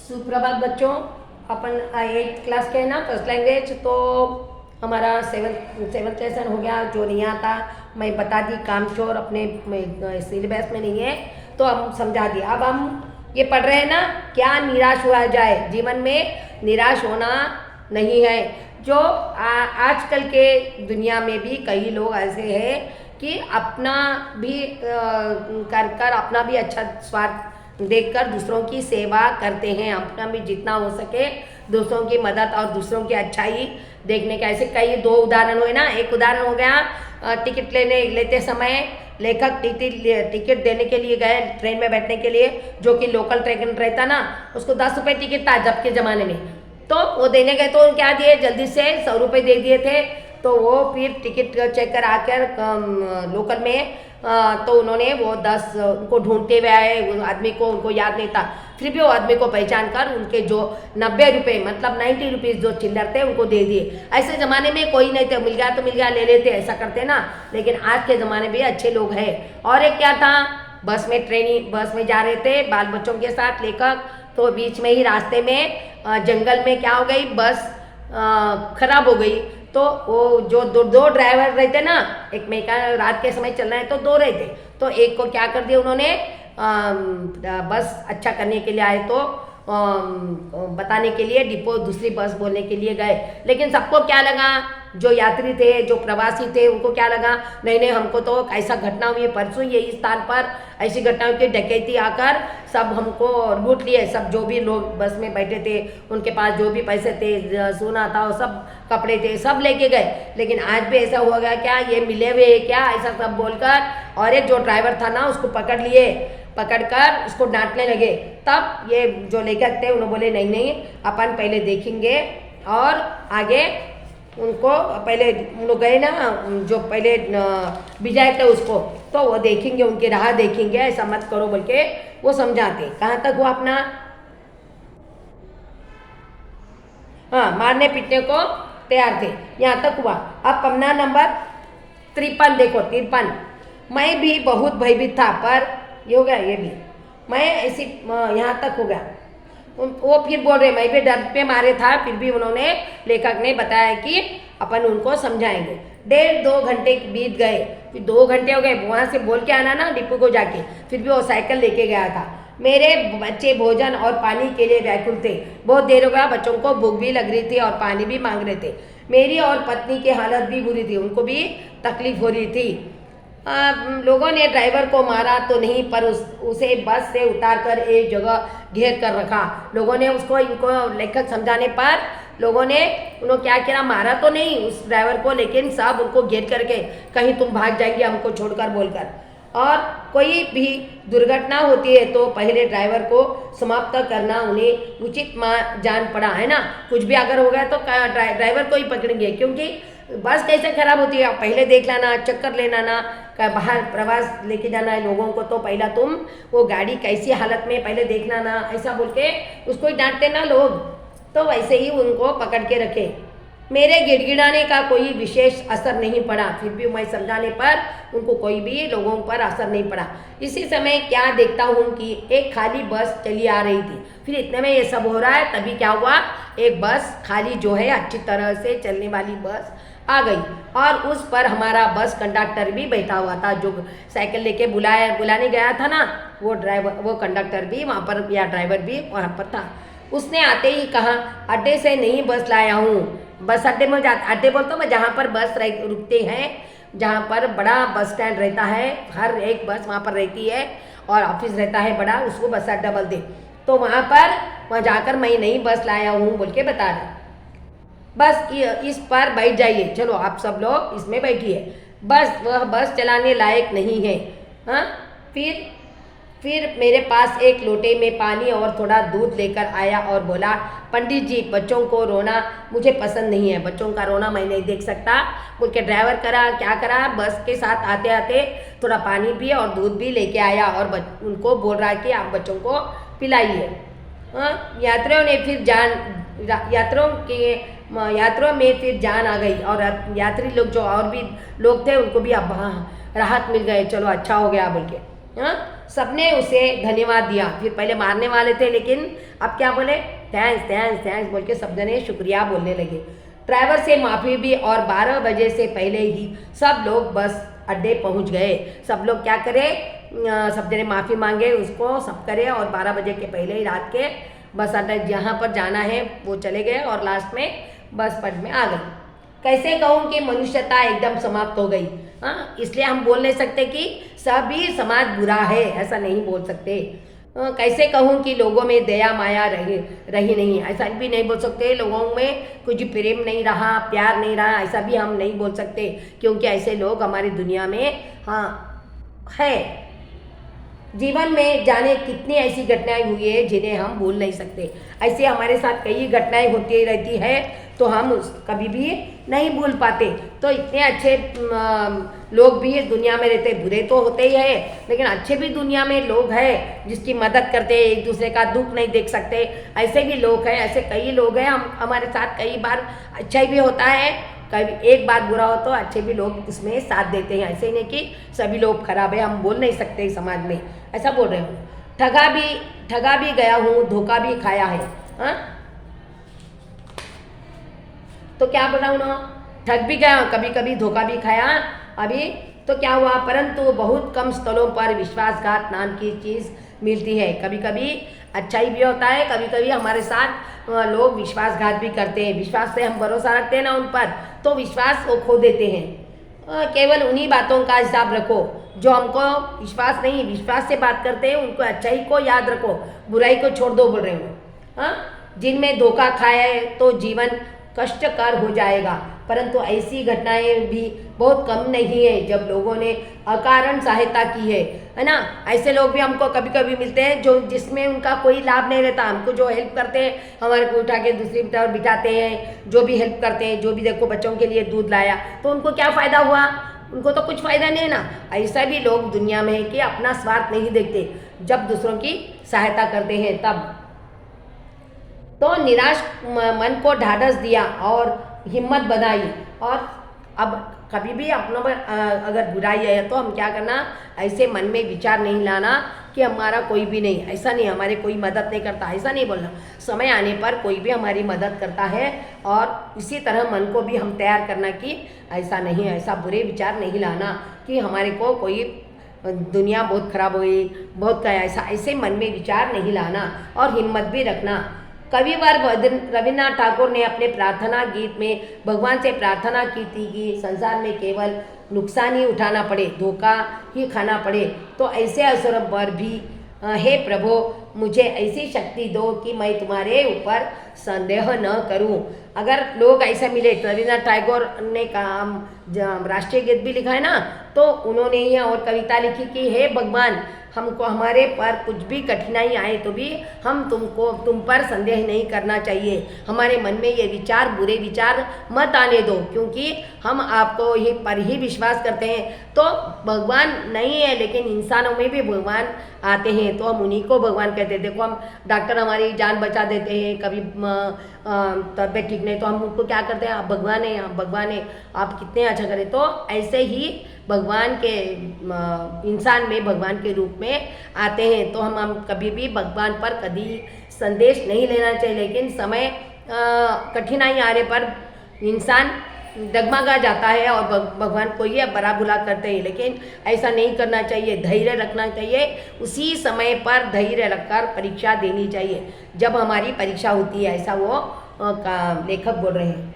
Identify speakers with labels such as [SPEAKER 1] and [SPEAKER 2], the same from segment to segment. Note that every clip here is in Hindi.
[SPEAKER 1] सुप्रभात बच्चों। अपन 8th क्लास के हैं ना, फर्स्ट लैंग्वेज। तो हमारा सेवन्थ लेसन हो गया। जो नहीं आता मैं बता दी, कामचोर अपने सिलेबस में नहीं है तो हम समझा दिया। अब हम ये पढ़ रहे हैं ना, क्या निराश हुआ जाए। जीवन में निराश होना नहीं है। जो आजकल के दुनिया में भी कई लोग ऐसे हैं कि अपना भी कर अपना भी अच्छा स्वार्थ देखकर दूसरों की सेवा करते हैं। अपना भी जितना हो सके दूसरों की मदद और दूसरों की अच्छाई देखने का। ऐसे कई दो उदाहरण हुए ना। एक उदाहरण हो गया टिकट लेते समय लेखक टिकट देने के लिए गए ट्रेन में बैठने के लिए, जो कि लोकल ट्रेन रहता ना, उसको 10 रुपये टिकट था जब के ज़माने में। तो वो देने गए तो क्या दिए, जल्दी से 100 रुपये दे दिए थे। तो वो फिर टिकट चेक कर आकर लोकल में तो उन्होंने वो 10 उनको ढूंढते हुए आए। उस आदमी को उनको याद नहीं था, फिर भी वो आदमी को पहचान कर उनके जो 90 रुपये मतलब 90 रुपीज़ जो चिल्लर थे उनको दे दिए। ऐसे ज़माने में कोई नहीं थे, मिल गया तो मिल गया, ले लेते, ऐसा करते ना। लेकिन आज के ज़माने में अच्छे लोग हैं। और एक क्या था, बस में जा रहे थे बाल बच्चों के साथ लेखक। तो बीच में ही रास्ते में जंगल में क्या हो गई, बस खराब हो गई। तो वो जो दो ड्राइवर रहते ना, एक में का रात के समय चल रहे हैं तो दो रहते। तो एक को क्या कर दिया उन्होंने, बस अच्छा करने के लिए आए तो बताने के लिए डिपो दूसरी बस बोलने के लिए गए। लेकिन सबको क्या लगा, जो यात्री थे जो प्रवासी थे उनको क्या लगा, नहीं नहीं हमको तो ऐसा घटना हुई है परसों यही स्थान पर, ऐसी घटना हुई कि डकैती आकर सब हमको लूट लिए। सब जो भी लोग बस में बैठे थे उनके पास जो भी पैसे थे, सोना था, वो सब कपड़े थे, सब लेके गए। लेकिन आज भी ऐसा हुआ क्या, ये मिले हुए क्या, ऐसा सब बोलकर और एक जो ड्राइवर था ना उसको पकड़कर उसको डांटने लगे। तब ये जो लेखक थे उन्होंने बोले नहीं नहीं अपन पहले देखेंगे और आगे उनको पहले लोग गए ना, जो पहले विजय थे उसको, तो वो देखेंगे, उनकी राह देखेंगे, ऐसा मत करो बोल के वो समझाते। कहाँ तक हुआ अपना, हाँ मारने पीटने को तैयार थे, यहाँ तक हुआ। अब पन्ना नंबर 53 देखो, 53। मैं भी बहुत भयभीत था, पर ये हो गया, ये भी मैं ऐसी यहाँ तक हो गया। वो फिर बोल रहे मैं भी डर पे मारे था, फिर भी उन्होंने लेखक ने बताया कि अपन उनको समझाएंगे। 1.5-2 घंटे बीत गए, फिर 2 घंटे हो गए। वहाँ से बोल के आना ना डिपो को जाके, फिर भी वो साइकिल लेके गया था। मेरे बच्चे भोजन और पानी के लिए व्याकुल थे। बहुत देर हो गया, बच्चों को भूख भी लग रही थी और पानी भी मांग रहे थे। मेरी और पत्नी की हालत भी बुरी थी, उनको भी तकलीफ हो रही थी। लोगों ने ड्राइवर को मारा तो नहीं, पर उसे बस से उतार कर एक जगह घेर कर रखा। लोगों ने उसको, इनको लेखक समझाने पर लोगों ने उन्होंने क्या किया, मारा तो नहीं उस ड्राइवर को, लेकिन सब उनको घेर करके कहीं तुम भाग जाएंगे हमको छोड़कर बोलकर। और कोई भी दुर्घटना होती है तो पहले ड्राइवर को समाप्त करना उन्हें उचित जान पड़ा है ना। कुछ भी अगर हो गया तो ड्राइवर को ही पकड़ेंगे, क्योंकि बस कैसे खराब होती है पहले देख लेना, चक्कर लेना ना, बाहर प्रवास लेके जाना है लोगों को, तो पहला तुम वो गाड़ी कैसी हालत में पहले देखना ना, ऐसा बोल के उसको ही डांटते ना लोग। तो वैसे ही उनको पकड़ के रखे। मेरे गिड़गिड़ाने का कोई विशेष असर नहीं पड़ा, फिर भी मैं समझाने पर उनको कोई भी लोगों पर असर नहीं पड़ा। इसी समय क्या देखता हूँ कि एक खाली बस चली आ रही थी। फिर इतने में ये सब हो रहा है, तभी क्या हुआ, एक बस खाली जो है अच्छी तरह से चलने वाली बस आ गई और उस पर हमारा बस कंडक्टर भी बैठा हुआ था। जो साइकिल लेके बुलाने गया था ना, वो कंडक्टर भी वहाँ पर, या ड्राइवर भी वहाँ पर था। उसने आते ही कहा, अड्डे से नहीं बस लाया हूँ। बस अड्डे में अड्डे बोलते मैं जहाँ पर बस रुकते हैं, जहाँ पर बड़ा बस स्टैंड रहता है, हर एक बस वहाँ पर रहती है और ऑफिस रहता है बड़ा, उसको बस अड्डा बोलते। तो वहाँ जाकर मैं नई बस लाया हूँ बोल के बता रहा। बस इस पर बैठ जाइए, चलो आप सब लोग इसमें बैठिए, बस वह बस चलाने लायक नहीं है। हाँ, फिर मेरे पास एक लोटे में पानी और थोड़ा दूध लेकर आया और बोला, पंडित जी बच्चों को रोना मुझे पसंद नहीं है, बच्चों का रोना मैं नहीं देख सकता बोल के ड्राइवर क्या करा, बस के साथ आते आते थोड़ा पानी भी और दूध भी लेके आया और उनको बोल रहा कि आप बच्चों को पिलाइए। यात्रियों में फिर जान आ गई और यात्री लोग जो और भी लोग थे उनको भी अब राहत मिल गए, चलो अच्छा हो गया बोल के। हाँ, सबने उसे धन्यवाद दिया। फिर पहले मारने वाले थे, लेकिन अब क्या बोले, थैंक्स थैंक्स थैंक्स बोल के सब जने शुक्रिया बोलने लगे। ड्राइवर से माफ़ी भी, और 12 बजे से पहले ही सब लोग बस अड्डे पहुंच गए। सब लोग क्या करे, सब जने माफ़ी मांगे उसको, सब करे, और 12 बजे के पहले ही रात के बस अड्डा जहाँ पर जाना है वो चले गए, और लास्ट में बस पट में आ गए। कैसे कहूँ कि मनुष्यता एकदम समाप्त हो गई। हाँ, इसलिए हम बोल नहीं सकते कि सभी समाज बुरा है, ऐसा नहीं बोल सकते। कैसे कहूँ कि लोगों में दया माया रही नहीं, ऐसा भी नहीं बोल सकते। लोगों में कुछ प्रेम नहीं रहा, प्यार नहीं रहा, ऐसा भी हम नहीं बोल सकते, क्योंकि ऐसे लोग हमारी दुनिया में हाँ है। जीवन में जाने कितनी ऐसी घटनाएं हुई है जिन्हें हम भूल नहीं सकते। ऐसे हमारे साथ कई घटनाएं होती रहती है, तो हम कभी भी नहीं भूल पाते। तो इतने अच्छे लोग भी दुनिया में रहते, बुरे तो होते ही है, लेकिन अच्छे भी दुनिया में लोग हैं जिसकी मदद करते, एक दूसरे का दुख नहीं देख सकते, ऐसे भी लोग हैं। ऐसे कई लोग हैं, हम हमारे साथ कई बार अच्छा भी होता है, कभी एक बार बुरा हो तो अच्छे भी लोग उसमें साथ देते हैं। ऐसे नहीं कि सभी लोग खराब है, हम बोल नहीं सकते समाज में, ऐसा बोल रहे हूँ। ठगा भी गया हूँ, धोखा भी खाया है। हाँ, तो क्या बोल रहा हूँ ना, ठग भी गया, कभी कभी धोखा भी खाया। अभी तो क्या हुआ, परंतु बहुत कम स्थलों पर विश्वासघात नाम की चीज़ मिलती है। कभी कभी अच्छाई भी होता है, कभी कभी हमारे साथ लोग विश्वासघात भी करते हैं। विश्वास से हम भरोसा रखते हैं ना उन पर, तो विश्वास वो खो देते हैं। केवल उन्हीं बातों का हिसाब रखो जो हमको विश्वास नहीं, विश्वास से बात करते हैं, उनको अच्छाई को याद रखो, बुराई को छोड़ दो बोल रहे हो। हाँ, जिनमें धोखा खाए तो जीवन कष्टकर हो जाएगा, परंतु ऐसी घटनाएं भी बहुत कम नहीं है जब लोगों ने अकारण सहायता की है ना। ऐसे लोग भी हमको कभी कभी मिलते हैं जो जिसमें उनका कोई लाभ नहीं रहता। हमको जो हेल्प करते हैं, हमारे को उठा के दूसरी तरफ बिठाते हैं, जो भी हेल्प करते हैं, जो भी देखो बच्चों के लिए दूध लाया, तो उनको क्या फ़ायदा हुआ, उनको तो कुछ फ़ायदा नहीं है ना। ऐसा भी लोग दुनिया में है कि अपना स्वार्थ नहीं देखते, जब दूसरों की सहायता करते हैं तब। तो निराश मन को ढाढ़स दिया और हिम्मत बनाई। और अब कभी भी अपनों में अगर बुराई है तो हम क्या करना, ऐसे मन में विचार नहीं लाना कि हमारा कोई भी नहीं, ऐसा नहीं, हमारे कोई मदद नहीं करता, ऐसा नहीं बोलना। समय आने पर कोई भी हमारी मदद करता है, और इसी तरह मन को भी हम तैयार करना कि ऐसा नहीं, ऐसा बुरे विचार नहीं लाना कि हमारे को कोई दुनिया बहुत खराब हुई, बहुत क्या, ऐसा ऐसे मन में विचार नहीं लाना, और हिम्मत भी रखना। कविवर रविन्द्रनाथ ठाकुर ने अपने प्रार्थना गीत में भगवान से प्रार्थना की थी कि संसार में केवल नुकसान ही उठाना पड़े, धोखा ही खाना पड़े, तो ऐसे अवसरों पर भी हे प्रभु मुझे ऐसी शक्ति दो कि मैं तुम्हारे ऊपर संदेह न करूं। अगर लोग ऐसे मिले, रविन्द्रनाथ टैगोर ने राष्ट्रीय गीत भी लिखा है ना, तो उन्होंने ये और कविता लिखी कि हे भगवान, हमको हमारे पर कुछ भी कठिनाई आए तो भी हम तुम पर संदेह नहीं करना चाहिए। हमारे मन में ये विचार, बुरे विचार मत आने दो, क्योंकि हम आपको ही पर ही विश्वास करते हैं। तो भगवान नहीं है, लेकिन इंसानों में भी भगवान आते हैं, तो हम उन्हीं को भगवान कहते हैं। देखो, हम डॉक्टर हमारी जान बचा देते हैं, कभी तबीयत ठीक नहीं तो हम उनको क्या करते हैं, आप भगवान है, आप भगवान है, आप कितने अच्छा करें। तो ऐसे ही भगवान के इंसान में भगवान के रूप में आते हैं। तो हम कभी भी भगवान पर कभी संदेश नहीं लेना चाहिए, लेकिन समय कठिनाई आने पर इंसान डगमगा जाता है और भगवान को ये बड़ा बुरा करते हैं, लेकिन ऐसा नहीं करना चाहिए। धैर्य रखना चाहिए, उसी समय पर धैर्य रखकर परीक्षा देनी चाहिए जब हमारी परीक्षा होती है, ऐसा वो लेखक बोल रहे हैं।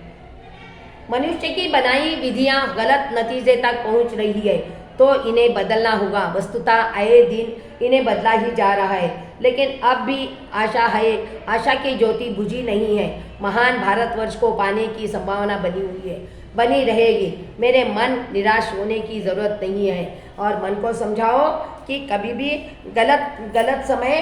[SPEAKER 1] मनुष्य की बनाई विधियां गलत नतीजे तक पहुंच रही है, तो इन्हें बदलना होगा। वस्तुतः आए दिन इन्हें बदला ही जा रहा है, लेकिन अब भी आशा है, आशा की ज्योति बुझी नहीं है। महान भारतवर्ष को पाने की संभावना बनी हुई है, बनी रहेगी। मेरे मन, निराश होने की ज़रूरत नहीं है, और मन को समझाओ कि कभी भी गलत समय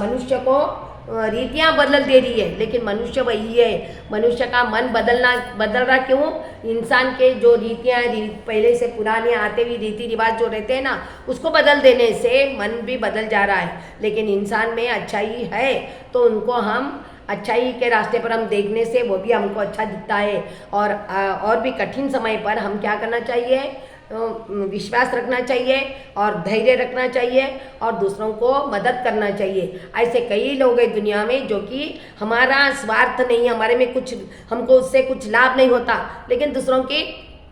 [SPEAKER 1] मनुष्य को रीतियाँ बदल दे रही है, लेकिन मनुष्य वही है। मनुष्य का मन बदल रहा क्यों? इंसान के जो रीतियाँ पहले से पुराने आते हुए रीति रिवाज जो रहते हैं ना, उसको बदल देने से मन भी बदल जा रहा है। लेकिन इंसान में अच्छाई है, तो उनको हम अच्छाई के रास्ते पर हम देखने से वो भी हमको अच्छा दिखता है। और भी कठिन समय पर हम क्या करना चाहिए? विश्वास रखना चाहिए और धैर्य रखना चाहिए और दूसरों को मदद करना चाहिए। ऐसे कई लोग हैं दुनिया में जो कि हमारा स्वार्थ नहीं है, हमारे में कुछ हमको उससे कुछ लाभ नहीं होता, लेकिन दूसरों की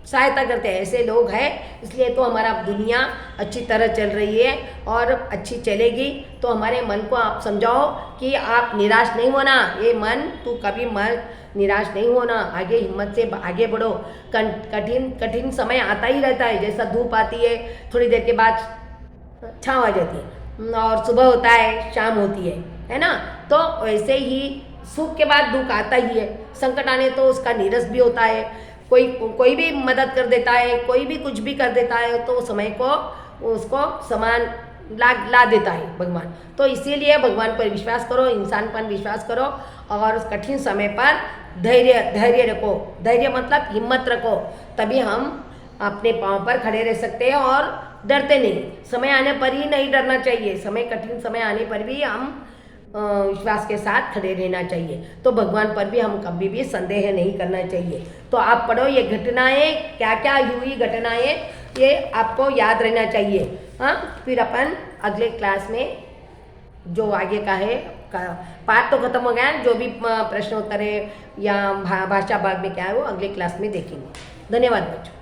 [SPEAKER 1] सहायता करते हैं, ऐसे लोग हैं। इसलिए तो हमारा दुनिया अच्छी तरह चल रही है और अच्छी चलेगी। तो हमारे मन को आप समझाओ कि आप निराश नहीं होना, ये मन तू कभी मन निराश नहीं होना, आगे हिम्मत से आगे बढ़ो। कठिन समय आता ही रहता है, जैसा धूप आती है थोड़ी देर के बाद छाँव आ जाती है और सुबह होता है शाम होती है ना। तो वैसे ही सुख के बाद दुख आता ही है, संकट आने तो उसका नीरस भी होता है। कोई भी मदद कर देता है, कोई भी कुछ भी कर देता है, तो समय को उसको समान ला देता है भगवान। तो इसीलिए भगवान पर विश्वास करो, इंसान पर विश्वास करो और उस कठिन समय पर धैर्य रखो। धैर्य मतलब हिम्मत रखो, तभी हम अपने पाँव पर खड़े रह सकते हैं और डरते नहीं। समय आने पर ही नहीं डरना चाहिए, कठिन समय आने पर भी हम विश्वास के साथ खड़े रहना चाहिए। तो भगवान पर भी हम कभी भी संदेह नहीं करना चाहिए। तो आप पढ़ो ये घटनाएं क्या क्या हुई, घटनाएं ये आपको याद रहना चाहिए। हाँ, फिर अपन अगले क्लास में जो आगे का है पाठ तो खत्म हो गया है, जो भी प्रश्न उत्तर है या भाषा भाग में क्या है वो अगले क्लास में देखेंगे। धन्यवाद बच्चों।